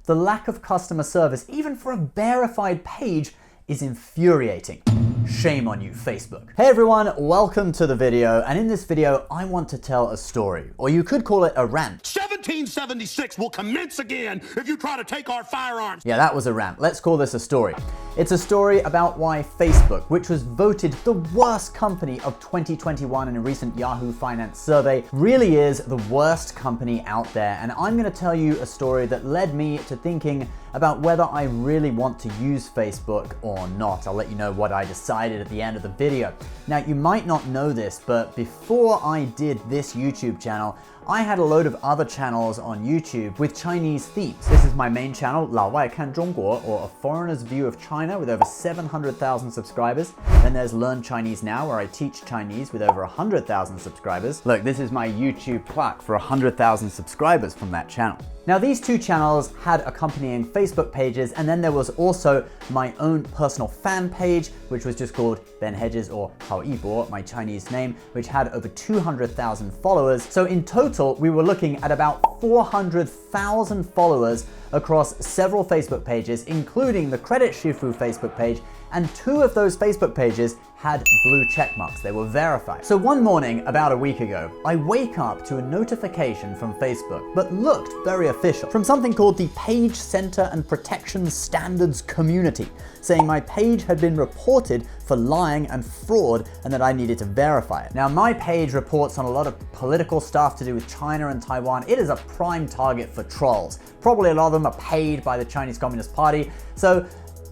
The lack of customer service, even for a verified page, is infuriating. Shame on you, Facebook. Hey everyone, welcome to the video. And in this video, I want to tell a story, or you could call it a rant. 1776 will commence again if you try to take our firearms. Yeah, that was a rant. Let's call this a story. It's a story about why Facebook, which was voted the worst company of 2021 in a recent Yahoo Finance survey, really is the worst company out there. And I'm going to tell you a story that led me to thinking about whether I really want to use Facebook or not. I'll let you know what I decided at the end of the video. Now, you might not know this, but before I did this YouTube channel, I had a load of other channels on YouTube with Chinese themes. This is my main channel, 老外看中国, or A Foreigner's View of China, with over 700,000 subscribers. Then there's Learn Chinese Now, where I teach Chinese with over 100,000 subscribers. Look, this is my YouTube plaque for 100,000 subscribers from that channel. Now, these two channels had accompanying Facebook pages, and then there was also my own personal fan page, which was just called Ben Hedges, or Hao Yibo, my Chinese name, which had over 200,000 followers. So in total, we were looking at about 400,000 followers across several Facebook pages, including the Credit Shifu Facebook page, and two of those Facebook pages had blue check marks. They were verified. So one morning, about a week ago, I wake up to a notification from Facebook, but looked very official, from something called the Page Center and Protection Standards Community, saying my page had been reported for lying and fraud and that I needed to verify it. Now, my page reports on a lot of political stuff to do with China and Taiwan. It is a prime target for trolls. Probably a lot of them are paid by the Chinese Communist Party. So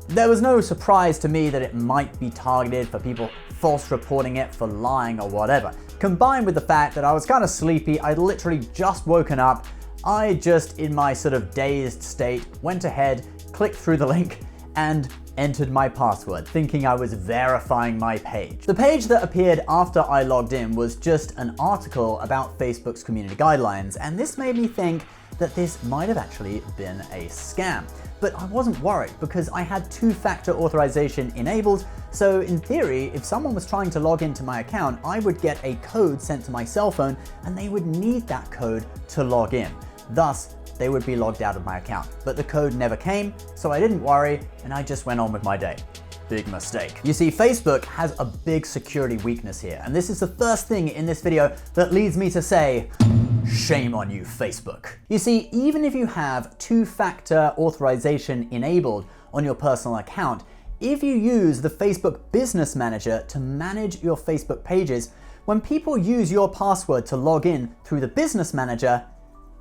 there was no surprise to me that it might be targeted for people false reporting it for lying or whatever. Combined with the fact that I was kind of sleepy, I'd literally just woken up, I just, in my sort of dazed state, went ahead, clicked through the link, and entered my password, thinking I was verifying my page. The page that appeared after I logged in was just an article about Facebook's community guidelines, and this made me think that this might have actually been a scam. But I wasn't worried because I had two-factor authorization enabled, so in theory, if someone was trying to log into my account, I would get a code sent to my cell phone and they would need that code to log in. Thus, they would be logged out of my account. But the code never came, so I didn't worry and I just went on with my day. Big mistake. You see, Facebook has a big security weakness here, and this is the first thing in this video that leads me to say, shame on you, Facebook. You see, even if you have two-factor authorization enabled on your personal account, if you use the Facebook Business Manager to manage your Facebook pages, when people use your password to log in through the Business Manager,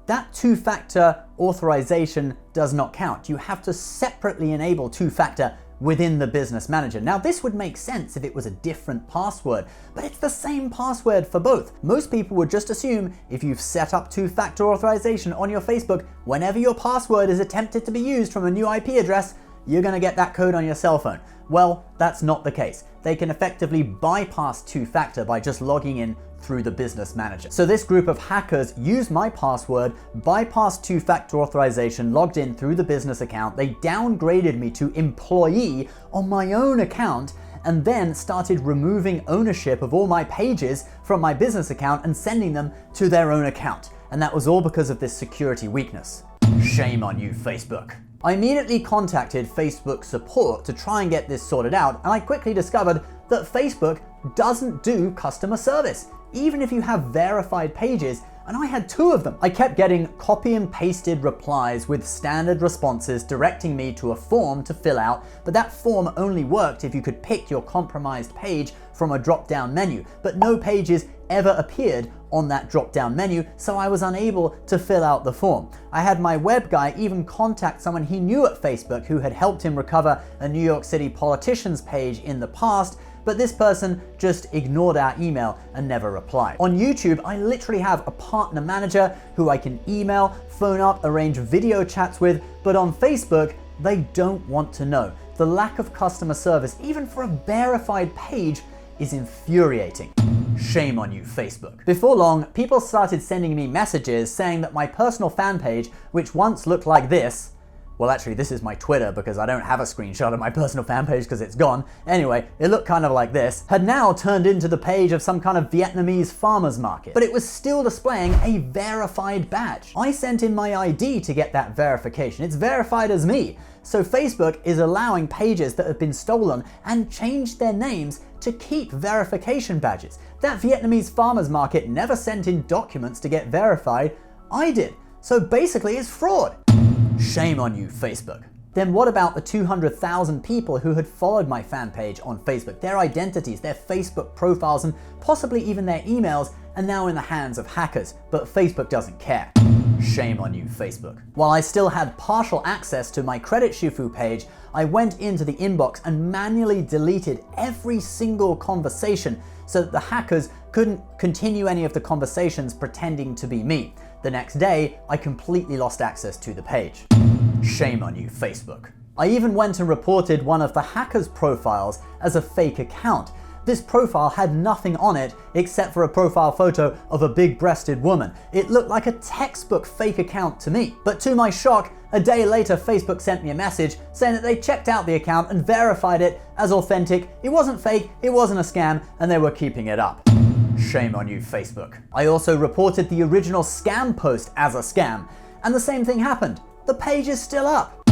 that two-factor authorization does not count. You have to separately enable two-factor within the Business Manager. Now, this would make sense if it was a different password, but it's the same password for both. Most people would just assume if you've set up two-factor authorization on your Facebook, whenever your password is attempted to be used from a new IP address, you're gonna get that code on your cell phone. Well, that's not the case. They can effectively bypass two-factor by just logging in through the Business Manager. So this group of hackers used my password, bypassed two-factor authorization, logged in through the business account. They downgraded me to employee on my own account, and then started removing ownership of all my pages from my business account and sending them to their own account. And that was all because of this security weakness. Shame on you, Facebook. I immediately contacted Facebook support to try and get this sorted out, and I quickly discovered that Facebook doesn't do customer service, even if you have verified pages, and I had two of them. I kept getting copy and pasted replies with standard responses directing me to a form to fill out, but that form only worked if you could pick your compromised page from a drop-down menu, but no pages ever appeared on that drop-down menu, so I was unable to fill out the form. I had my web guy even contact someone he knew at Facebook who had helped him recover a New York City politician's page in the past, but this person just ignored our email and never replied. On YouTube, I literally have a partner manager who I can email, phone up, arrange video chats with, but on Facebook, they don't want to know. The lack of customer service, even for a verified page, is infuriating. Shame on you, Facebook. Before long, people started sending me messages saying that my personal fan page, which once looked like this, Well, actually, this is my Twitter because I don't have a screenshot of my personal fan page because it's gone. Anyway, it looked kind of like this. Had now turned into the page of some kind of Vietnamese farmer's market, but it was still displaying a verified badge. I sent in my ID to get that verification. It's verified as me. So Facebook is allowing pages that have been stolen and changed their names to keep verification badges. That Vietnamese farmer's market never sent in documents to get verified. I did. So basically it's fraud. Shame on you, Facebook. Then what about the 200,000 people who had followed my fan page on Facebook? Their identities, their Facebook profiles, and possibly even their emails are now in the hands of hackers, but Facebook doesn't care. Shame on you, Facebook. While I still had partial access to my Credit Shifu page, I went into the inbox and manually deleted every single conversation so that the hackers couldn't continue any of the conversations pretending to be me. The next day, I completely lost access to the page. Shame on you, Facebook. I even went and reported one of the hackers' profiles as a fake account. This profile had nothing on it except for a profile photo of a big-breasted woman. It looked like a textbook fake account to me. But to my shock, a day later, Facebook sent me a message saying that they checked out the account and verified it as authentic. It wasn't fake, it wasn't a scam, and they were keeping it up. Shame on you, Facebook. I also reported the original scam post as a scam, and the same thing happened. The page is still up.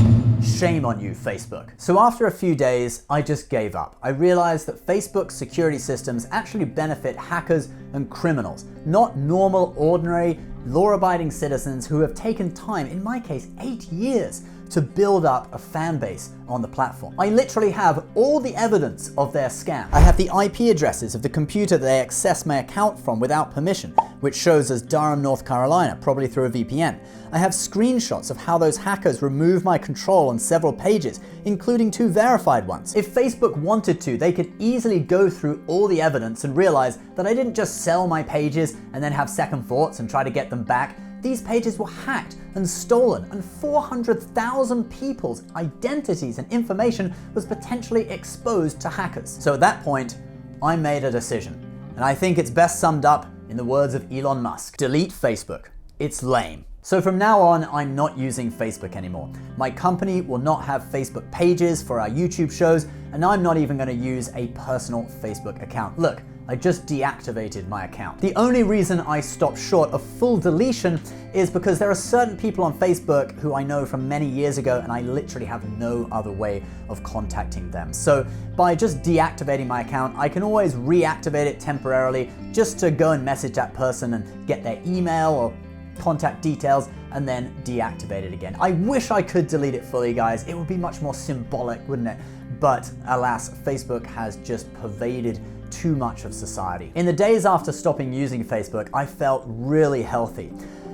Shame on you, Facebook. So after a few days, I just gave up. I realized that Facebook's security systems actually benefit hackers and criminals, not normal, ordinary, law-abiding citizens who have taken time, in my case, 8 years, to build up a fan base on the platform. I literally have all the evidence of their scam. I have the IP addresses of the computer that they access my account from without permission, which shows as Durham, North Carolina, probably through a VPN. I have screenshots of how those hackers remove my control on several pages, including 2 verified ones. If Facebook wanted to, they could easily go through all the evidence and realize that I didn't just sell my pages and then have second thoughts and try to get them back. These pages were hacked and stolen, and 400,000 people's identities and information was potentially exposed to hackers. So at that point, I made a decision, and I think it's best summed up in the words of Elon Musk: delete Facebook. It's lame. So from now on, I'm not using Facebook anymore. My company will not have Facebook pages for our YouTube shows, and I'm not even going to use a personal Facebook account. Look, I just deactivated my account. The only reason I stopped short of full deletion is because there are certain people on Facebook who I know from many years ago, and I literally have no other way of contacting them. So by just deactivating my account, I can always reactivate it temporarily just to go and message that person and get their email or contact details and then deactivate it again. I wish I could delete it fully, guys. It would be much more symbolic, wouldn't it? But alas, Facebook has just pervaded too much of society. In the days after stopping using Facebook, I felt really healthy.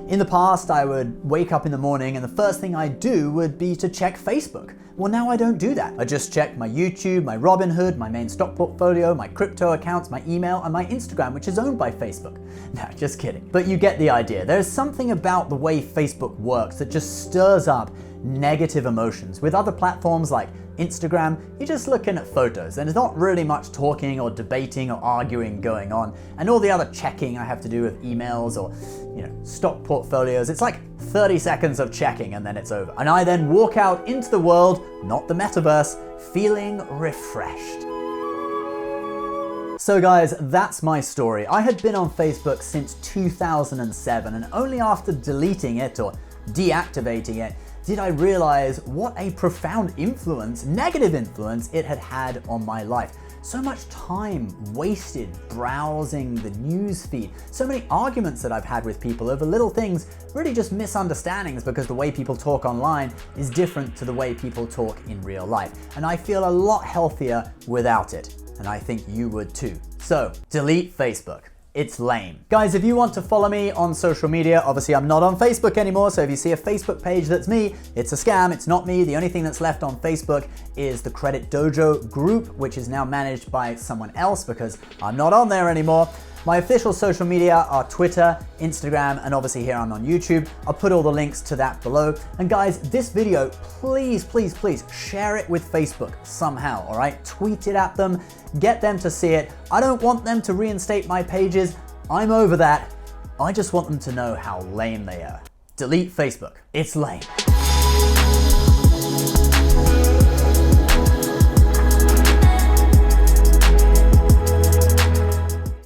In the past, I would wake up in the morning and the first thing I'd do would be to check Facebook. Well, now I don't do that. I just check my YouTube, my Robinhood, my main stock portfolio, my crypto accounts, my email, and my Instagram, which is owned by Facebook. No, just kidding. But you get the idea. There's something about the way Facebook works that just stirs up negative emotions. With other platforms like Instagram, you're just looking at photos and there's not really much talking or debating or arguing going on. And all the other checking I have to do with emails or, stock portfolios, it's like 30 seconds of checking and then it's over. And I then walk out into the world, not the metaverse, feeling refreshed. So guys, that's my story. I had been on Facebook since 2007, and only after deleting it or deactivating it did I realize what a profound influence, negative influence, it had had on my life. So much time wasted browsing the news feed. So many arguments that I've had with people over little things, really just misunderstandings because the way people talk online is different to the way people talk in real life. And I feel a lot healthier without it. And I think you would too. So, delete Facebook. It's lame. Guys, if you want to follow me on social media, obviously I'm not on Facebook anymore, so if you see a Facebook page that's me, it's a scam, it's not me. The only thing that's left on Facebook is the Credit Dojo group, which is now managed by someone else because I'm not on there anymore. My official social media are Twitter, Instagram, and obviously here I'm on YouTube. I'll put all the links to that below. And guys, this video, please, please, please share it with Facebook somehow, all right? Tweet it at them, get them to see it. I don't want them to reinstate my pages. I'm over that. I just want them to know how lame they are. Delete Facebook. It's lame.